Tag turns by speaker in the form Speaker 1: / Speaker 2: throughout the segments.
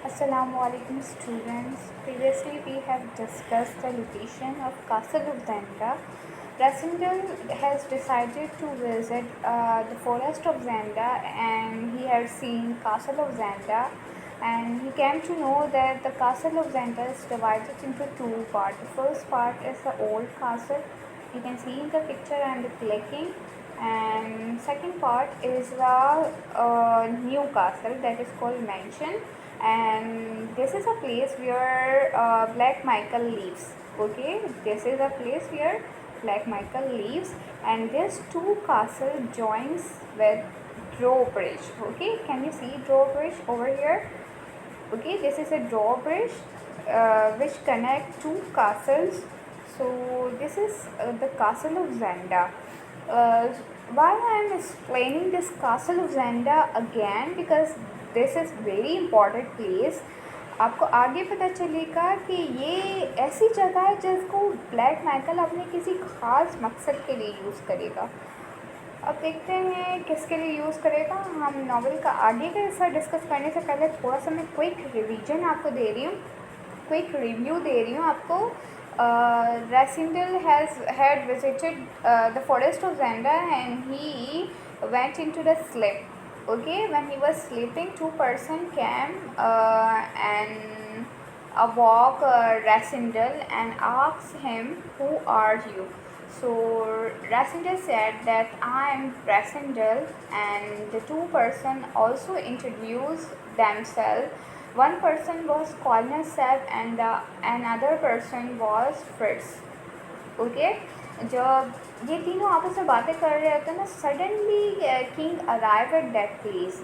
Speaker 1: Assalamualaikum students. Previously we have discussed the location of Castle of Zenda. Rasindal has decided to visit the forest of Zenda and he has seen Castle of Zenda, and he came to know that the Castle of Zenda is divided into two parts. The first part is the old castle, you can see in the picture and the clicking, and second part is the new castle that is called mansion, and this is a place where Black Michael lives. Okay, this is a place where Black Michael lives, and this two castle joins with drawbridge. Okay, can you see drawbridge over here? Okay, this is a drawbridge which connect two castles. So this is the castle of Zenda. uh, why I am explaining this castle of Zenda again, because this is very important place. आपको आगे पता चलेगा कि ये ऐसी जगह है जिसको ब्लैक माइकल अपने किसी ख़ास मकसद के लिए यूज़ करेगा। अब देखते हैं किसके लिए यूज़ करेगा। हम नॉवल का आगे का हिस्सा डिस्कस करने से पहले थोड़ा सा मैं क्विक रिवीजन आपको दे रही हूँ, क्विक रिव्यू दे रही हूँ आपको। Rasindal had visited the forest of Zenda and he went into the sleep. Okay, when he was sleeping, two-person came and awoke Rasindal and asked him, "Who are you?" So Rasindal said that I am Rasindal, and the two-person also introduced themselves. One person was Colonel Seb and the another person was Fritz. Okay, जब ये तीनों आपस में बातें कर रहे होते हैं ना, suddenly king arrive at that place,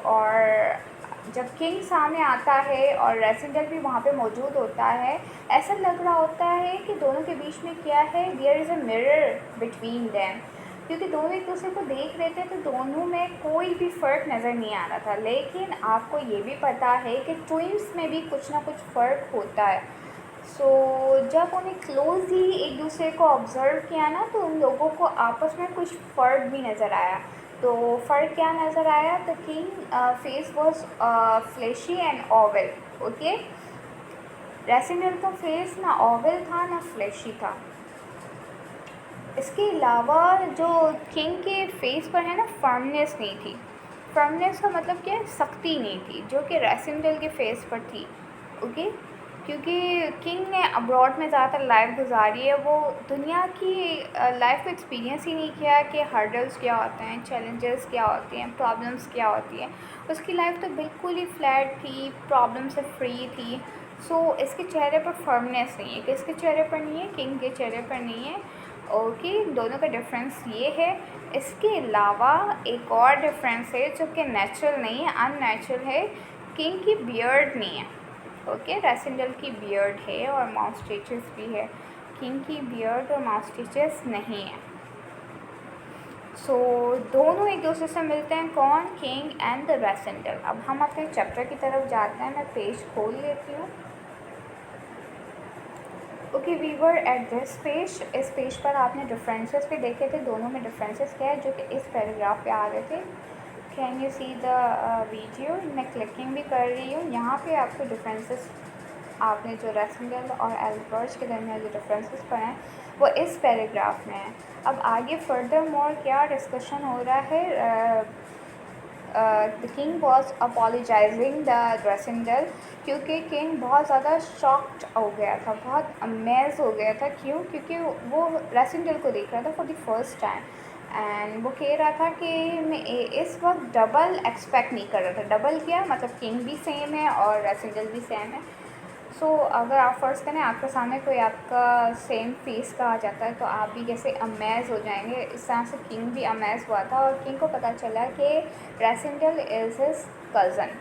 Speaker 1: और जब किंग सामने आता है और रेसिडेंट भी वहाँ पे मौजूद होता है, ऐसा लग रहा होता है कि दोनों के बीच में क्या है, there is a mirror between them, क्योंकि दोनों एक दूसरे को देख रहे थे तो दोनों में कोई भी फ़र्क नज़र नहीं आ रहा था। लेकिन आपको ये भी पता है कि ट्विंस में भी कुछ ना कुछ फ़र्क होता है। जब उन्हें क्लोजली एक दूसरे को ऑब्ज़र्व किया ना, तो उन लोगों को आपस में कुछ फ़र्क भी नज़र आया। तो फ़र्क क्या नज़र आया? The king face was flashy and Oval. Okay, resident का फेस ना ओवल था ना फ्लैशी था। इसके अलावा जो किंग के फेस पर है ना, फर्मनेस नहीं थी। फर्मनेस का मतलब क्या है? सख्ती नहीं थी, जो कि रेसिडेंट के फेस पर थी। ओके, क्योंकि किंग ने अब्रॉड में ज़्यादातर लाइफ गुजारी है, वो दुनिया की लाइफ को एक्सपीरियंस ही नहीं किया कि हर्डल्स क्या होते हैं, चैलेंजेस क्या होती हैं, प्रॉब्लम्स क्या होती हैं। उसकी लाइफ तो बिल्कुल ही फ्लैट थी, प्रॉब्लम से फ्री थी। इसके चेहरे पर फर्मनेस नहीं है। किसके चेहरे पर नहीं है? किंग के चेहरे पर नहीं है। ओके, दोनों का डिफरेंस ये है। इसके अलावा एक और डिफरेंस है जो कि नेचुरल नहीं है, अननेचुरल है। किंग की बियर्ड नहीं है। ओके, रेसिडेंट की बियर्ड है और माउस्टेचेस भी है। किंग की बियर्ड और माउस्टेचेस नहीं है। दोनों एक दूसरे से मिलते हैं। कौन? King and the resident. अब हम अपने चैप्टर की तरफ जाते हैं। मैं पेज खोल लेती हूँ। Okay, we were at this page. इस पेज पर आपने डिफरेंसेस भी देखे थे। दोनों में डिफरेंसेस क्या है, जो कि इस पैराग्राफ पे आ रहे थे। Can you see the video? मैं क्लिकिंग भी कर रही हूँ। यहाँ पे आपको डिफरेंसेस, आपने जो रेसिडेंट और एल्बर्ट्स के दरमियान जो डिफरेंसेस पढ़े हैं वो इस पैराग्राफ में है। अब आगे फर्दर मोर क्या डिस्कशन हो रहा है? The king was apologising the resident, क्योंकि किंग बहुत ज़्यादा शॉक्ड हो गया था, बहुत अमेज हो गया था। क्यों? क्योंकि वो रेसिडेंट को देख रहा था for the first time, and वो कह रहा था कि मैं इस वक्त डबल एक्सपेक्ट नहीं कर रहा था। डबल क्या मतलब? किंग भी सेम है और रेसिडेंट भी सेम है। अगर आप फ़र्ज़ करें आपके सामने कोई आपका सेम फेस का आ जाता है, तो आप भी कैसे अमेज़ हो जाएंगे। इस तरह से किंग भी अमेज़ हुआ था, और किंग को पता चला कि रेसिडेंट इज़ हिज कज़न।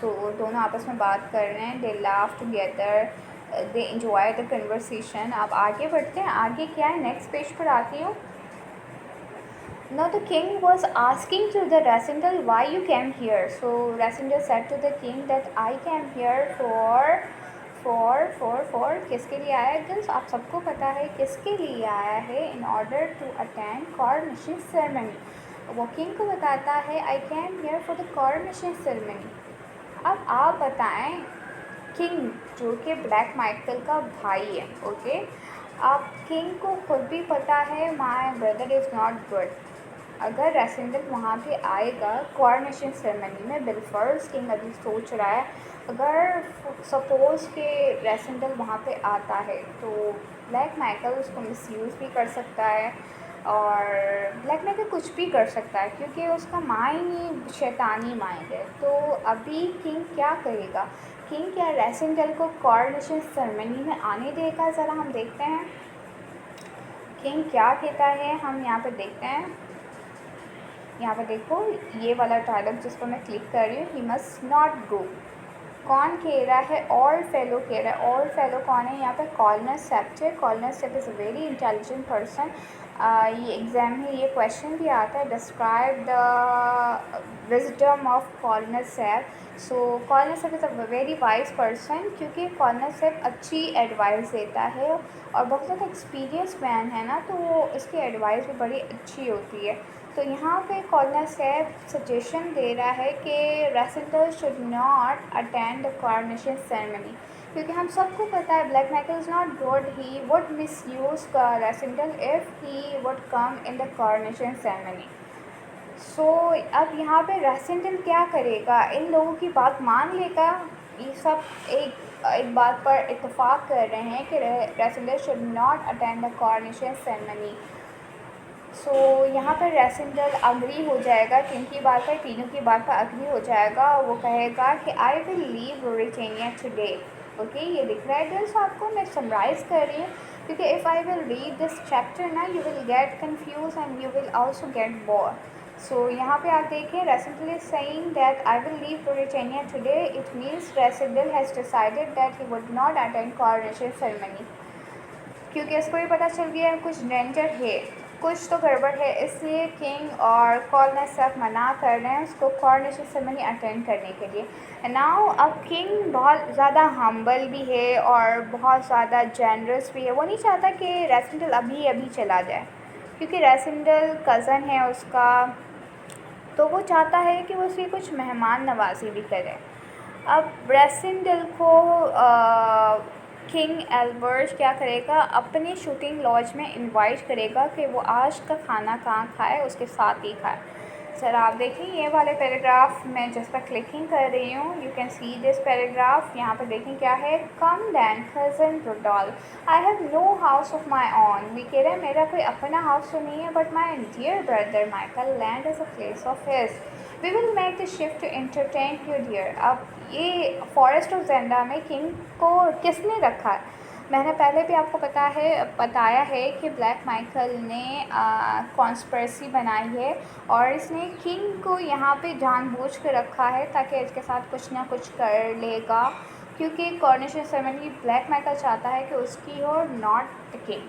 Speaker 1: दोनों आपस में बात कर रहे हैं। They laugh together, they enjoy the conversation. अब आगे बढ़ते हैं। आगे क्या है? नेक्स्ट पेज पर आती हूँ। Now the king was asking to the Rasindal, why you came here. So Rasindal said to the king that I came here for किसके लिए आया है? गर्ल्स, आप सबको पता है किसके लिए आया है। In order to attend coronation ceremony। वो किंग को बताता है, I came here for the coronation ceremony। अब आप बताएं, किंग जो कि ब्लैक माइकल का भाई है, ओके, अब किंग को खुद भी पता है my brother is not good. अगर रेसिडेंट वहाँ पे आएगा कॉर्नेशन सेरेमनी में, बिलफर्स किंग अभी सोच रहा है, अगर सपोज़ के रेसिडेंट वहाँ पे आता है तो ब्लैक माइकल उसको मिसयूज़ भी कर सकता है और ब्लैक माइकल कुछ भी कर सकता है क्योंकि उसका माइंड ही शैतानी माइंड है। तो अभी किंग क्या करेगा? किंग क्या रेसिडेंट को कॉर्नेशन सेरेमनी में आने देगा? ज़रा हम देखते हैं किंग क्या कहता है। हम यहाँ पे देखते हैं, यहाँ पे देखो ये वाला डायलॉग जिस पर मैं क्लिक कर रही हूँ, ही मस्ट नॉट गो। कौन कह रहा है? ऑल फेलो कह रहा है। ऑल फेलो कौन है यहाँ पे? कॉलनर सेप्ट है। Colonel Sapt is a very intelligent person. ये एग्ज़ाम में ये क्वेश्चन भी आता है, describe the wisdom of Colonel Sapt. So Colonel Sapt is a very wise person, क्योंकि कॉलनर सेप्ट अच्छी एडवाइस देता है और बहुत ज़्यादा एक्सपीरियंस मैन है ना, तो इसकी एडवाइस भी बड़ी अच्छी होती है। तो यहाँ पे कॉलनर सेप्ट सजेशन दे रहा है कि Rassendyll should not attend the coronation ceremony, क्योंकि हम सबको पता है Black Michael is not good, he would misuse Rassendyll if he would come in the coronation ceremony. So अब यहाँ पे रेसिडेंट क्या करेगा? इन लोगों की बात मान लेगा? ये सब एक बात पर इत्तेफाक कर रहे हैं कि Rassendyll should not attend the coronation ceremony. So यहाँ पर रेसिडेंट अग्री हो जाएगा, किन की बात पर? तीनों की बात पर अग्री हो जाएगा। वो कहेगा कि आई will leave Britannia today. Okay, ये दिख रहा है गर्ल्स आपको? मैं समराइज़ कर रही हूँ, क्योंकि if I will read this chapter ना, you will get confuse and you will also get bore. So यहाँ पे आप देखें, Rassendyll is saying that I will leave Britannia today. It means Rassendyll has decided that he would not attend coronation ceremony, क्योंकि इसको भी पता चल गया है कुछ डेंजर है, कुछ तो गड़बड़ है, इसलिए किंग और कॉलनर सेप्ट मना कर रहे हैं उसको कॉर्नेशन सेरेमनी अटेंड करने के लिए। नाउ अब किंग बहुत ज़्यादा हम्बल भी है और बहुत ज़्यादा जेनरस भी है। वो नहीं चाहता कि रेसिडेंट अभी अभी चला जाए, क्योंकि रेसिडेंट कज़न है उसका, तो वो चाहता है कि वो उसकी कुछ मेहमान नवाजी भी करे। अब रेसिडेंट को किंग एल्बर्ट क्या करेगा? अपने शूटिंग लॉज में इनवाइट करेगा कि वो आज का खाना कहाँ खाए, उसके साथ ही खाए। सर आप देखिए ये वाले पैराग्राफ में जिस पर क्लिकिंग कर रही हूँ, you can see this paragraph. यहाँ पर देखें क्या है? Come then cousin Rudolf, I have no house of my own. We कह रहे हैं मेरा कोई अपना हाउस तो नहीं है, but my dear brother Michael land is a place of his. We will make the shift to entertain you dear. अब ये फॉरेस्ट ऑफ ज़ेंडा में किंग को किसने रखा है? मैंने पहले भी आपको बताया है कि ब्लैक माइकल ने कॉन्स्पिरेसी बनाई है और इसने किंग को यहाँ पे जानबूझ के रखा है ताकि इसके साथ कुछ ना कुछ कर लेगा, क्योंकि कॉर्नेशन सेरेमनी ब्लैक माइकल चाहता है कि उसकी हो, नॉट द किंग।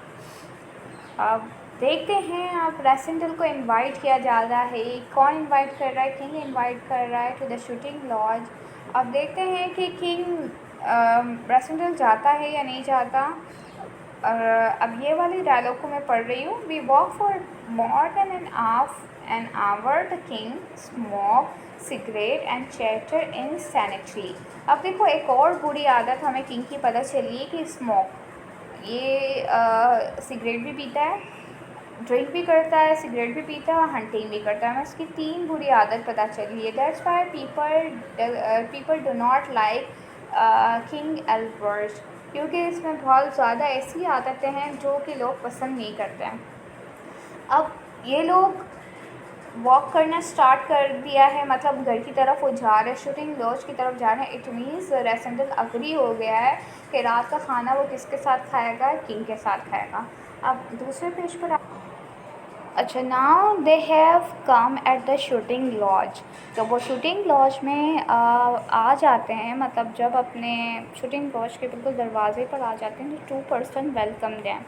Speaker 1: अब देखते हैं, अब रेसिडेंट को इनवाइट किया जा रहा है। कौन इनवाइट कर रहा है? किंग इनवाइट कर रहा है टू द शूटिंग लॉज। अब देखते हैं कि किंग रेसिडेंट जाता है या नहीं जाता। अब ये वाली डायलॉग को मैं पढ़ रही हूँ। We walk for more than an hour the king smoke cigarette and chatter incessantly. अब देखो एक और बुरी आदत हमें किंग की पता चली कि स्मोक, ये सिगरेट भी पीता है, ड्रिंक भी करता है, सिगरेट भी पीता है और हंटिंग भी करता है। हमें उसकी 3 बुरी आदत पता चली है। That's why people do not like king Albert, क्योंकि इसमें बहुत ज़्यादा ऐसी आदतें हैं जो कि लोग पसंद नहीं करते हैं। अब ये लोग वॉक करना स्टार्ट कर दिया है, मतलब घर की तरफ वो जा रहे हैं, शूटिंग लॉज की तरफ जा रहे हैं। इट मीन्स रेसिडेंट अग्री हो गया है कि रात का खाना वो किसके साथ खाएगा? किंग के साथ खाएगा। अब दूसरे पेज पर अच्छा, now they have come at the shooting lodge. तो वो शूटिंग लॉज में आ जाते हैं, मतलब जब अपने शूटिंग लॉज के बिल्कुल दरवाजे पर आ जाते हैं तो 2 पर्सन वेलकम दें।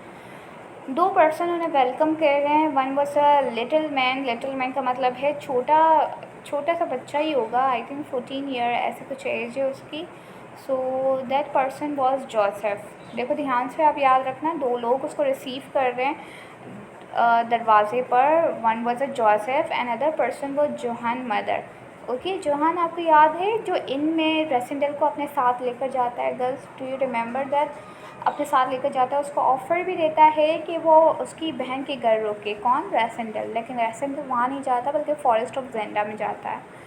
Speaker 1: 2 पर्सन उन्हें वेलकम कर रहे हैं। One was a little man. Little man का मतलब है छोटा सा बच्चा ही होगा, आई थिंक 14 ईयर ऐसे कुछ एज है उसकी। So that person was Joseph. देखो ध्यान से आप याद रखना, 2 लोग उसको रिसीव कर रहे हैं दरवाजे पर। One was a Joseph and other person was Johan mother. Okay, Johan आपको याद है जो इनमें रेसिडेंट को अपने साथ लेकर जाता है, girls do you remember that? अपने साथ लेकर जाता है, उसको ऑफ़र भी देता है कि वो उसकी बहन के घर रुके, कौन? रेसिडेंट। लेकिन रेसिडेंट वहाँ नहीं जाता बल्कि फॉरेस्ट ऑफ जेंडा में जाता है।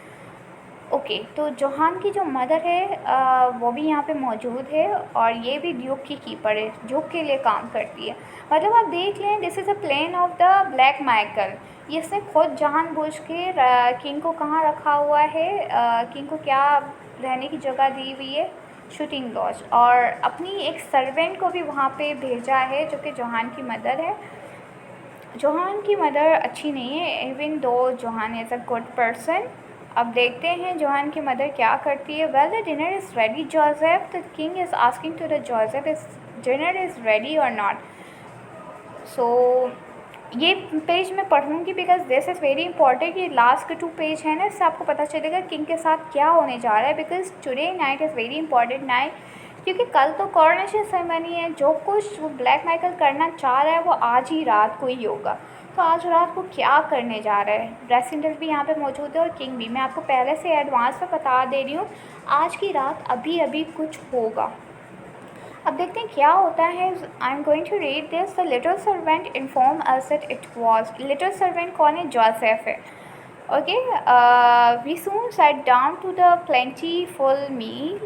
Speaker 1: ओके, तो जोहान की जो मदर है वो भी यहाँ पे मौजूद है और ये भी ड्यूक की कीपर है, ड्यूक के लिए काम करती है। मतलब आप देख लें, this is a plane of the black Michael. ये इसने खुद जानबूझ के किंग को कहाँ रखा हुआ है, किंग को क्या रहने की जगह दी हुई है, शूटिंग लॉज, और अपनी एक सर्वेंट को भी वहाँ पे भेजा है जो कि जोहान की मदर है। जोहान की मदर अच्छी नहीं है, even though Johan is a good person. अब देखते हैं जोहान की मदर क्या करती है। Well the dinner is ready Joseph, the king is asking to the Joseph is dinner is ready और नॉट। सो ये पेज मैं पढ़ूँगी because this is very important. ये लास्ट के 2 पेज है ना, इससे आपको पता चलेगा किंग के साथ क्या होने जा रहा है, because today night is very important night, क्योंकि कल तो कॉरोनेशन सेरेमनी है। जो कुछ वो ब्लैक माइकल करना चाह रहा है वो आज ही रात को ही होगा। तो आज रात को क्या करने जा रहा है? रेसिडेंट भी यहाँ पे मौजूद है और किंग भी। मैं आपको पहले से एडवांस में बता दे रही हूँ, आज की रात अभी अभी कुछ होगा। अब देखते हैं क्या होता है। I am going to read this. The little servant inform us that it was, little servant कौन है? जोसेफ है। Okay, we soon sat down to the plentiful meal.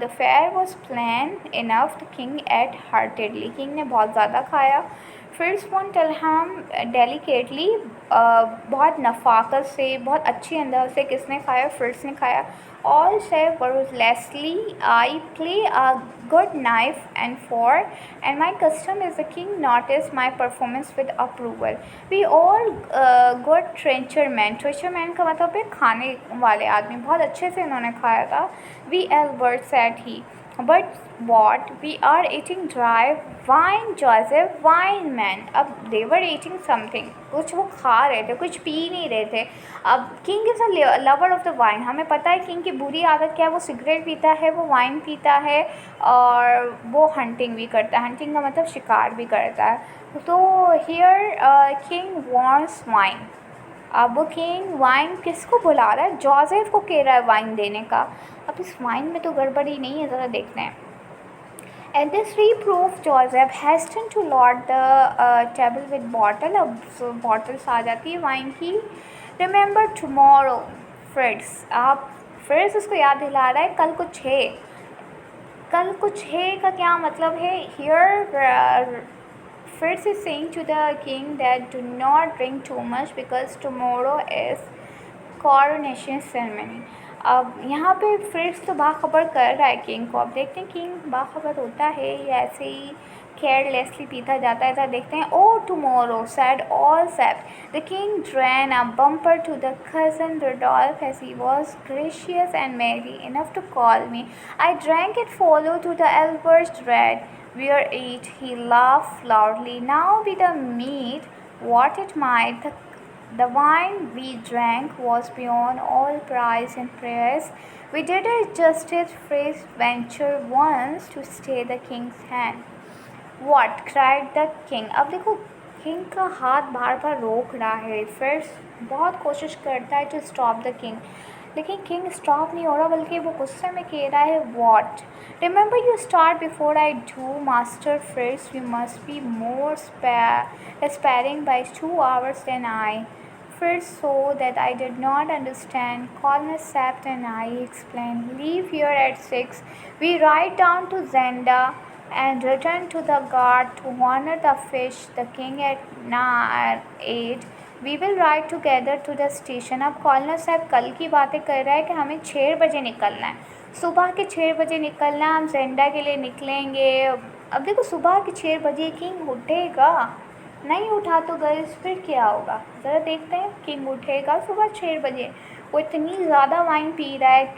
Speaker 1: The fare was plain enough. The king ate heartily. King ने बहुत ज़्यादा खाया। फिर spoon टलहम delicately, बहुत नफ़ाकत से, बहुत अच्छे अंदाज से किसने खाया? फिर्स ने खाया। All save Leslie, I play a good knife and fork, and my custom is the king noticed my performance with approval. We all good trenchermen, trenchermen का मतलब है खाने वाले आदमी, बहुत अच्छे से इन्होंने खाया था। We Albert said he, but what? We are eating dry wine, Joseph, wine man. अब they were eating something, कुछ वो खा रहे थे, कुछ पी नहीं रहे थे। अब king is a lover of the wine, हमें पता है किंग की बुरी आदत क्या है, वो सिगरेट पीता है, वो वाइन पीता है और वो हंटिंग भी करता है। हंटिंग का मतलब शिकार भी करता है। तो हियर किंग वॉन्ट्स वाइन। अब वो किंग वाइन किसको बुला रहा है? जोसेफ को कह रहा है वाइन देने का। अब इस वाइन में तो गड़बड़ी नहीं है, ज़रा देखते हैं। At this reproof, Joseph hastened to load the table with bottle. अब bottles आ जाती है वाइन की। Remember tomorrow, Fritz. आप Fritz उसको याद दिला रहा है कल कुछ है। कल कुछ है का क्या मतलब है? Here Fritz is saying to the king that do not drink too much because tomorrow is coronation ceremony. अब यहाँ पे फ्रिट्स तो बाखबर कर रहा है किंग को। अब देखते हैं किंग बाखबर होता है या ऐसे ही केयरलेसली पीता जाता है। तो देखते हैं। Oh tomorrow said all Sapt the king drain a bumper to the cousin Rodolph as he was gracious and merry enough to call me. I drank it follow to the Albert's red. Where it he laughed loudly. Now be the meat what it might, the wine we drank was beyond all price and praise. We did a justice phrase venture once to stay the king's hand. What? cried the king. अब देखो king का हाथ बार बार रोक रहा है, फिर बहुत कोशिश करता है टू स्टॉप द किंग, लेकिन किंग स्टॉप नहीं हो रहा बल्कि वो गुस्से में कह रहा है what. Remember you start before I do master फ्रिट्स, you must be more sparing by 2 hours than I. Fritz saw that I did not understand. Colonel Sapt and I explained. Leave here at 6. We ride down to Zenda and return to the guard to honor the fish. The king at 8. We will ride together to the station. अब corner साहब कल की बातें कर रहा है कि हमें 6 बजे निकलना है, सुबह के 6 बजे निकलना है, हम जेंडा के लिए निकलेंगे। अब देखो सुबह के 6 बजे किंग उठेगा, नहीं उठा तो गर्ल्स फिर क्या होगा? ज़रा देखते हैं। किंग उठेगा सुबह 6 बजे, वो इतनी ज़्यादा वाइन पी रहा है,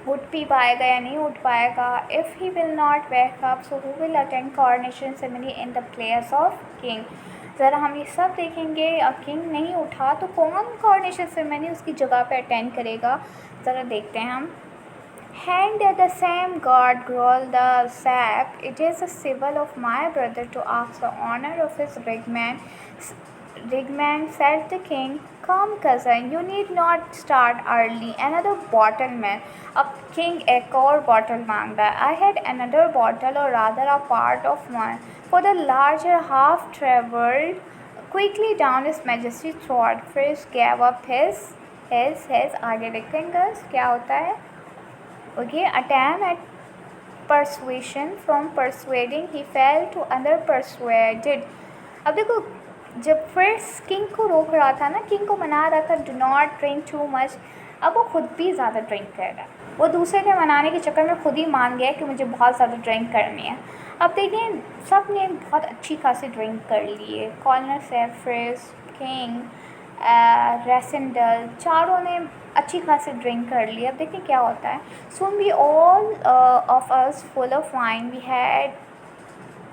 Speaker 1: उठ भी पाएगा या नहीं उठ पाएगा? If he will not wake up so who will attend coronation ceremony in the place of king. ज़रा हम ये सब देखेंगे। किंग नहीं उठा तो कौन कॉरोनेशन सेरेमनी उसकी जगह पे अटेंड करेगा? ज़रा देखते हैं हम। Hanged at the same guard, growled the sap. It is a civil of my brother to ask the honor of his big man. Rigman, said the king. Come, cousin, you need not start early. Another bottle, man. अब king एक और bottle मांग रहा है. I had another bottle, or rather a part of one, for the larger half travelled quickly down his majesty's throat. Fish gave up his आगे देखते हैं girls क्या होता है. Okay, attempt at persuasion. From persuading he fell to under persuaded. अब देखो जब first king को रोक रहा था ना, किंग को मना रहा था do not drink too much, अब वो खुद भी ज़्यादा ड्रिंक कर रहा है. वो दूसरे के मनाने के चक्कर में खुद ही मान गया कि मुझे बहुत ज़्यादा ड्रिंक करनी है. अब देखिए सब ने बहुत अच्छी खासी ड्रिंक कर ली है. कॉर्नर सेफ्रिस, किंग, रेसेंडल, चारों ने अच्छी खासी ड्रिंक कर ली. अब देखिए क्या होता है. Soon we all of us full of wine, we had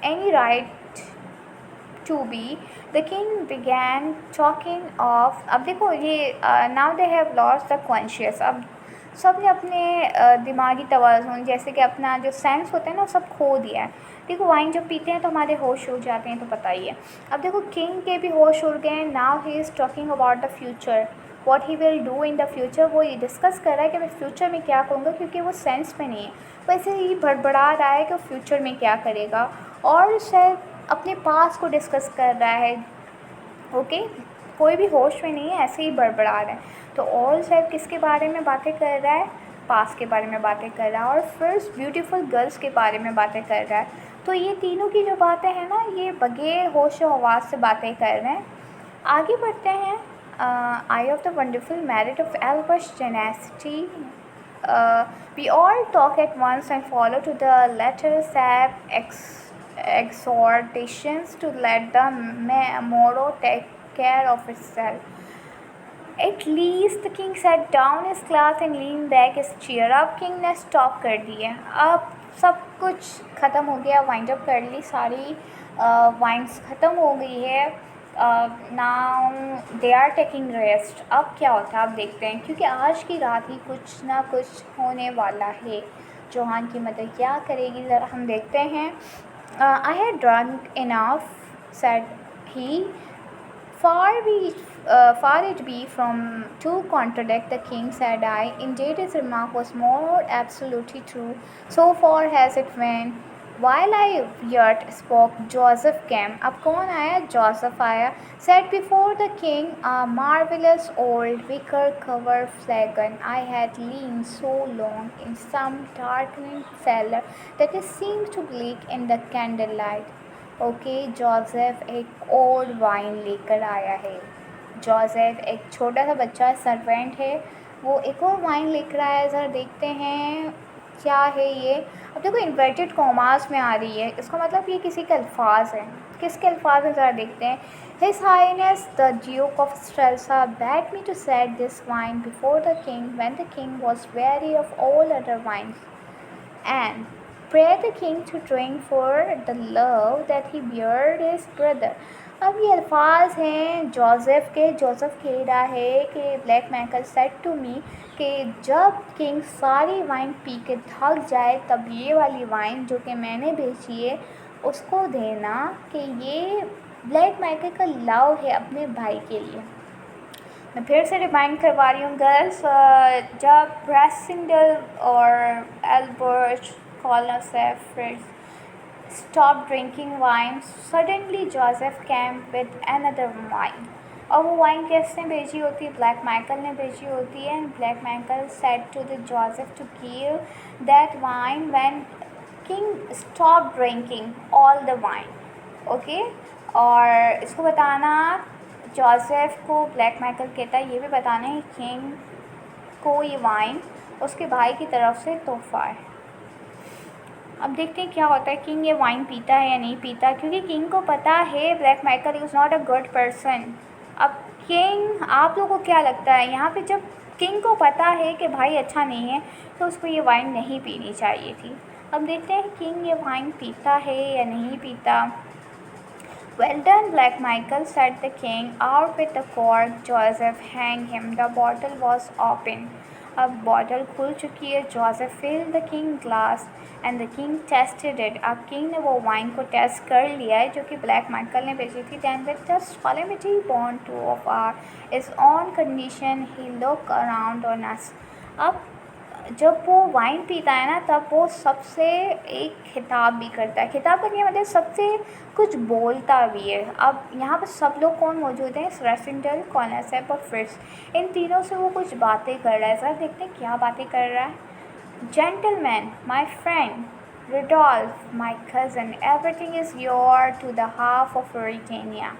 Speaker 1: any right to be. The king began talking of. अब देखो ये now they have lost the conscious. अब सब ने अपने दिमागी तवाज़ुन जैसे कि अपना जो सेंस होता है ना वो सब खो दिया है. देखो वाइन जब पीते हैं तो हमारे होश उड़ जाते हैं तो पता ही है. अब देखो किंग के भी होश उड़ गए. Now he is talking about the future, what he will do in the future. वो ये डिस्कस कर रहा है कि मैं फ्यूचर में क्या करूँगा, क्योंकि वो सेंस में नहीं है. वैसे ही बड़बड़ा रहा है कि फ्यूचर में क्या करेगा, और शायद अपने पास को डिस्कस कर रहा है. ओके, कोई भी होश में नहीं है, ऐसे ही बड़बड़ा रहा है. तो ऑल शायद किसके बारे में बातें कर रहा है, पास के बारे में बातें कर रहा है, और फर्स्ट ब्यूटीफुल गर्ल्स के बारे में बातें कर रहा है. तो ये तीनों की जो बातें हैं ना, ये बगैर होश व हवास से बातें कर रहे हैं. आगे बढ़ते हैं. I of the wonderful merit of Albert generosity. We all talk at once and follow to the latter Sapt exhortations to let the morrow take care of itself. At least the king sat down his glass and leaned back his chair. अब king ने stop कर दी है. अब सब कुछ ख़त्म हो गया, वाइंड अप कर ली, सारी वाइन्स ख़त्म हो गई है. Now they are taking rest. अब क्या होता है आप देखते हैं, क्योंकि आज की रात ही कुछ ना कुछ होने वाला है. जोहान की मदद क्या करेगी ज़रा हम देखते हैं. I had drunk enough, said he. Far it be from to contradict the king, said I. Indeed, his remark was more absolutely true. So far has it went. While I yet spoke, Joseph came. अब कौन आया? Joseph आया. Set before the king a marvelous old wicker-covered flagon. I had leaned so long in some darkening cellar that it seemed to bleak in the candlelight. Okay, Joseph एक और wine लेकर आया है. Joseph एक छोटा सा बच्चा सर्वेंट है, वो एक और वाइन लेकर आया है. ज़रा देखते हैं क्या है ये. अब देखो इन्वर्टेड कॉमास में आ रही है, इसका मतलब ये किसी के अल्फाज हैं. किसके अल्फाज हैं ज़रा देखते हैं. His Highness the Duke of Strelsa begged me to set this wine before the king when the king was weary of all other wines, and pray the king to drink for the love that he beard his brother. अब ये अल्फाज हैं Joseph के. Joseph कह रहा है कि black Michael said to me कि जब किंग सारी वाइन पी के थक जाए तब ये वाली वाइन जो कि मैंने बेची है उसको देना, कि ये ब्लैक मैकल का लव है अपने भाई के लिए. मैं फिर से रिमाइंड करवा रही हूँ गर्ल्स. जब रेसेंडल और एल्बर्ट कॉर्नर सेफ्रिस stopped drinking wine, suddenly Joseph came with another wine. और वो वाइन किसने भेजी होती है? ब्लैक माइकल ने भेजी होती है. Black Michael said to the Joseph to give that wine when king stopped drinking all the wine. Okay, और इसको बताना जोसेफ को ब्लैक माइकल कहता है ये भी बताना है किंग को ये वाइन उसके भाई की तरफ से तोहफा है. अब देखते हैं क्या होता है. किंग ये वाइन पीता है या नहीं पीता, क्योंकि किंग को पता है Black Michael is not a good person. अब किंग, आप लोगों को क्या लगता है यहाँ पे, जब किंग को पता है कि भाई अच्छा नहीं है तो उसको ये वाइन नहीं पीनी चाहिए थी. अब देखते हैं किंग ये वाइन पीता है या नहीं पीता. Well done, Black Michael, said the king. Out with the cork, Joseph, hang him. The bottle was open. अब बॉटल खुल चुकी है। Joseph filled the king glass and the king tested it. अब किंग ने वो वाइन को test कर लिया है जो कि ब्लैक माइकल ने भेजी थी। Than with just calamity born to of our is on condition he look around on us। अब जब वो वाइन पीता है ना तब वो सबसे एक खिताब भी करता है। खिताब करने मतलब सबसे कुछ बोलता भी है। अब यहाँ पर सब लोग कौन मौजूद हैं? रेसिडेंटल, कॉर्नरसेप और फ्रिट्ज। इन तीनों से वो कुछ बातें कर रहा है। सर देखते हैं क्या बातें कर रहा है। Gentlemen, my friend, Rudolph, my cousin, everything is yours to the half of Britannia।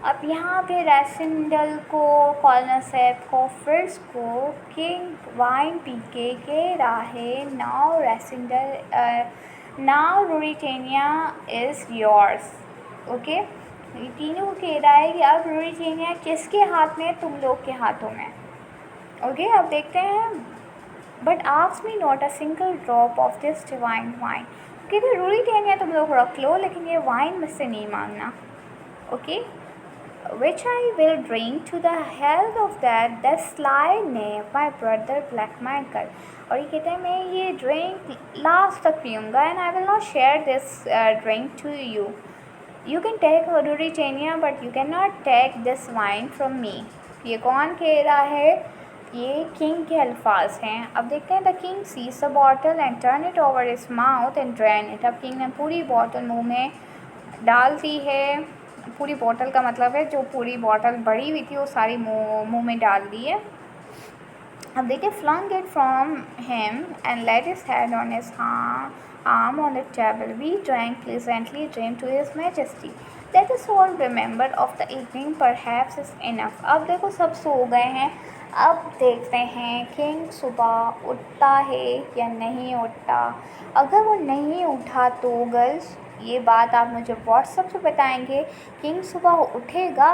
Speaker 1: अब यहाँ पे रेसिडेंटल को, कॉर्नरसेप को, फ्रिट्ज को किंग वाइन पी के कह रहा है now Rassendyll now Ruritania is yours. Okay, ये तीनों कह रहा है कि अब रूरिटेनिया किसके हाथ में? तुम लोग के हाथों में। ओके, अब देखते हैं। But ask me not a single drop of this divine wine. कहते रूरिटेनिया तुम लोग रख लो लेकिन ये वाइन मुझसे नहीं मांगना। Okay, which I will drink to the health of that sly knave my brother Black Michael। और ये कहते हैं मैं ये ड्रिंक लास्ट तक पीऊँगा and I will not share this drink to you. You can take Ruritania but you can not take this wine from me. ये कौन कह रहा है? ये किंग के अल्फाज हैं। अब देखते हैं। The king seize the bottle and turn it over his mouth and drain it. अब किंग ने पूरी बॉटल मुंह में डाल दी है। पूरी बॉटल का मतलब है जो पूरी बॉटल भरी हुई थी वो सारी मुंह में डाल दी है। अब देखिए। Flung it from him and let his head on his arm on the table। We drank pleasantly, dreamed to his majesty। Let us all remember of the evening, perhaps is enough। अब देखो सब सो गए हैं। अब देखते हैं king सुबह उठता है या नहीं उठता। अगर वो नहीं उठा तो गर्ल्स ये बात आप मुझे व्हाट्सएप पे बताएंगे। किंग सुबह उठेगा,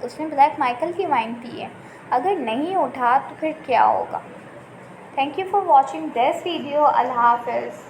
Speaker 1: उसने ब्लैक माइकल की वाइन पी है। अगर नहीं उठा तो फिर क्या होगा? Thank you for watching this video. अल्लाह हाफिज़।